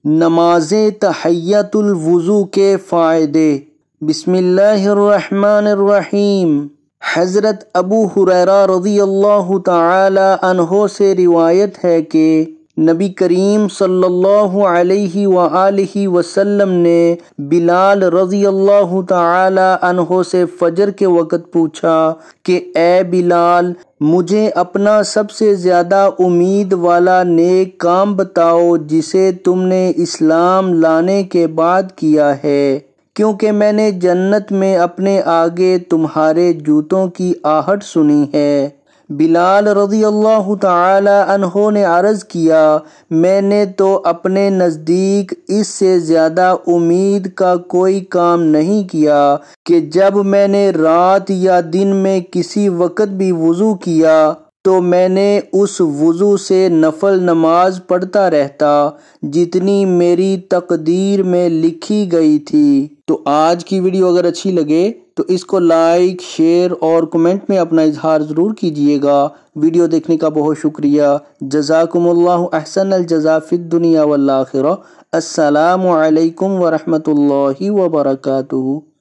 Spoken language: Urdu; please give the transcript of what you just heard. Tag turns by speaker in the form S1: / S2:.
S1: نماز تحیۃ الوضو کے فائدے۔ بسم اللہ الرحمن الرحیم۔ حضرت ابو ہریرہ رضی اللہ تعالی عنہ سے روایت ہے کہ نبی کریم صلی اللہ علیہ وآلہ وسلم نے بلال رضی اللہ تعالی عنہ سے فجر کے وقت پوچھا کہ اے بلال، مجھے اپنا سب سے زیادہ امید والا نیک کام بتاؤ جسے تم نے اسلام لانے کے بعد کیا ہے، کیونکہ میں نے جنت میں اپنے آگے تمہارے جوتوں کی آہٹ سنی ہے۔ بلال رضی اللہ تعالی عنہ نے عرض کیا، میں نے تو اپنے نزدیک اس سے زیادہ امید کا کوئی کام نہیں کیا کہ جب میں نے رات یا دن میں کسی وقت بھی وضو کیا تو میں نے اس وضو سے نفل نماز پڑھتا رہتا جتنی میری تقدیر میں لکھی گئی تھی۔ تو آج کی ویڈیو اگر اچھی لگے تو اس کو لائک، شیئر اور کمنٹ میں اپنا اظہار ضرور کیجیے گا۔ ویڈیو دیکھنے کا بہت شکریہ۔ جزاکم اللہ احسن الجزاء فی الدنیا والآخرہ۔ السلام علیکم ورحمۃ اللہ وبرکاتہ۔